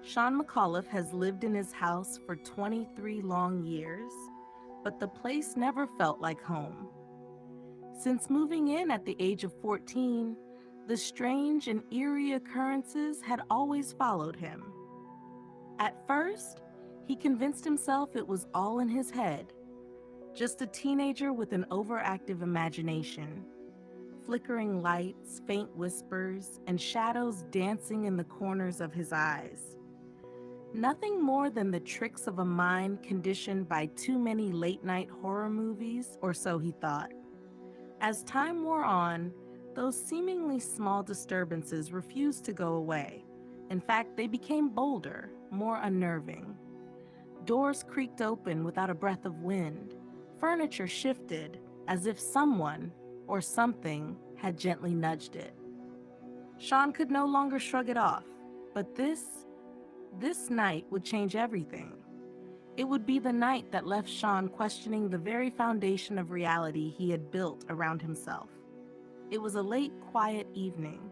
Sean McAuliffe has lived in his house for 23 long years, but the place never felt like home. Since moving in at the age of 14, the strange and eerie occurrences had always followed him. At first, he convinced himself it was all in his head, just a teenager with an overactive imagination. Flickering lights, faint whispers, and shadows dancing in the corners of his eyes. Nothing more than the tricks of a mind conditioned by too many late-night horror movies, or so he thought. As time wore on, those seemingly small disturbances refused to go away. In fact, they became bolder, more unnerving. Doors creaked open without a breath of wind. Furniture shifted as if someone or something had gently nudged it. Sean could no longer shrug it off, but this night would change everything. It would be the night that left Sean questioning the very foundation of reality he had built around himself. It was a late, quiet evening.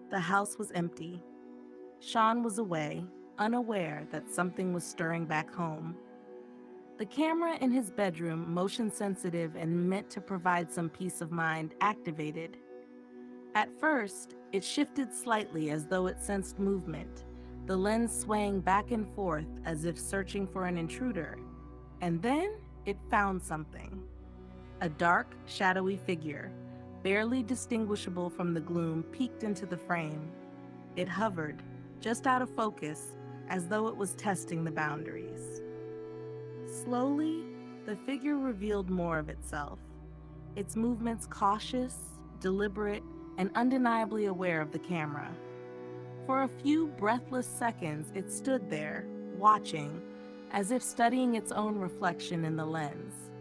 The house was empty. Sean was away, unaware that something was stirring back home. The camera in his bedroom, motion sensitive and meant to provide some peace of mind, activated. At first, it shifted slightly as though it sensed movement, the lens swaying back and forth as if searching for an intruder. And then it found something. A dark, shadowy figure, barely distinguishable from the gloom, peeked into the frame. It hovered, just out of focus, as though it was testing the boundaries. Slowly, the figure revealed more of itself, its movements cautious, deliberate, and undeniably aware of the camera. For a few breathless seconds, it stood there, watching, as if studying its own reflection in the lens.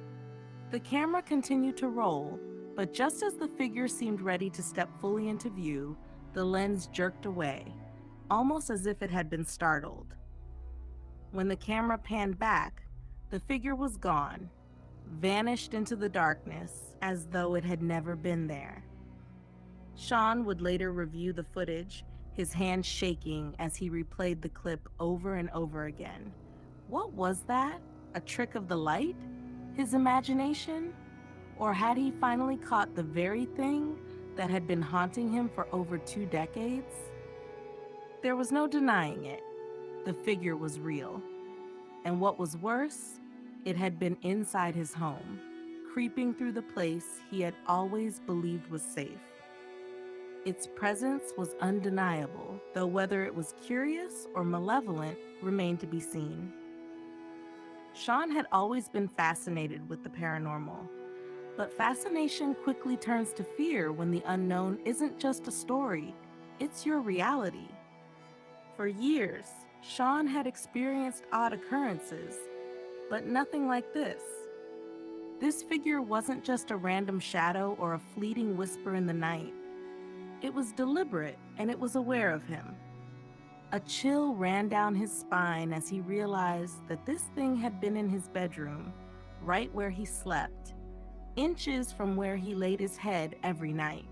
The camera continued to roll, but just as the figure seemed ready to step fully into view, the lens jerked away, almost as if it had been startled. When the camera panned back, the figure was gone, vanished into the darkness as though it had never been there. Sean would later review the footage, his hands shaking as he replayed the clip over and over again. What was that? A trick of the light? His imagination? Or had he finally caught the very thing that had been haunting him for over 2 decades? There was no denying it. The figure was real. And what was worse, it had been inside his home, creeping through the place he had always believed was safe. Its presence was undeniable, though whether it was curious or malevolent remained to be seen. Sean had always been fascinated with the paranormal, but fascination quickly turns to fear when the unknown isn't just a story, it's your reality. For years, Sean had experienced odd occurrences, but nothing like this. This figure wasn't just a random shadow or a fleeting whisper in the night. It was deliberate, and it was aware of him. A chill ran down his spine as he realized that this thing had been in his bedroom, right where he slept, inches from where he laid his head every night.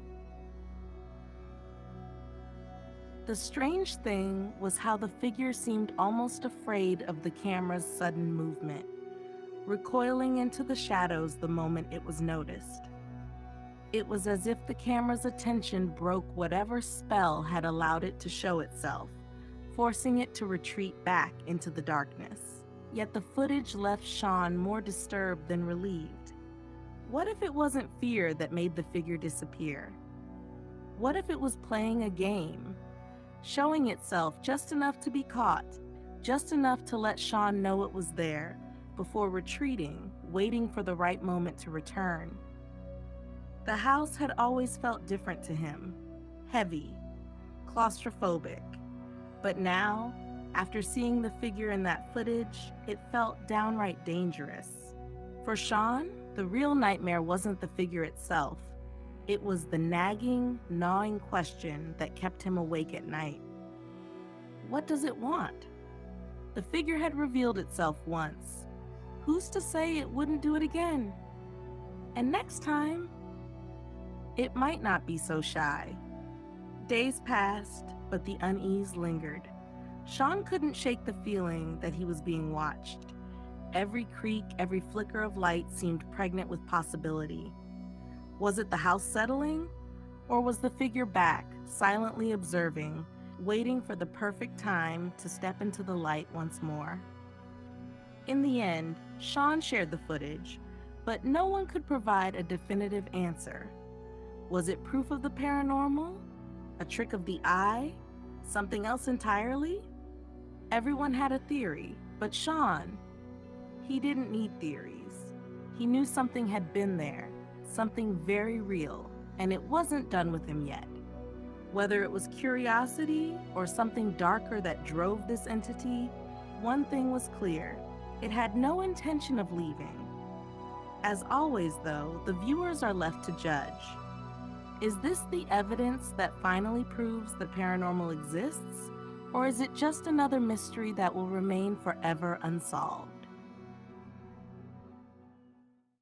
The strange thing was how the figure seemed almost afraid of the camera's sudden movement, recoiling into the shadows the moment it was noticed. It was as if the camera's attention broke whatever spell had allowed it to show itself, forcing it to retreat back into the darkness. Yet the footage left Sean more disturbed than relieved. What if it wasn't fear that made the figure disappear? What if it was playing a game, showing itself just enough to be caught, just enough to let Sean know it was there, before retreating, waiting for the right moment to return? The house had always felt different to him, heavy, claustrophobic. But now, after seeing the figure in that footage, it felt downright dangerous. For Sean, the real nightmare wasn't the figure itself. It was the nagging, gnawing question that kept him awake at night. What does it want? The figure had revealed itself once. Who's to say it wouldn't do it again? And next time, it might not be so shy. Days passed, but the unease lingered. Sean couldn't shake the feeling that he was being watched. Every creak, every flicker of light seemed pregnant with possibility. Was it the house settling? Or was the figure back, silently observing, waiting for the perfect time to step into the light once more? In the end, Sean shared the footage, but no one could provide a definitive answer. Was it proof of the paranormal? A trick of the eye? Something else entirely? Everyone had a theory, but Sean, he didn't need theories. He knew something had been there, something very real, and it wasn't done with him yet. Whether it was curiosity or something darker that drove this entity, one thing was clear: it had no intention of leaving. As always, though, the viewers are left to judge. Is this the evidence that finally proves the paranormal exists? Or is it just another mystery that will remain forever unsolved?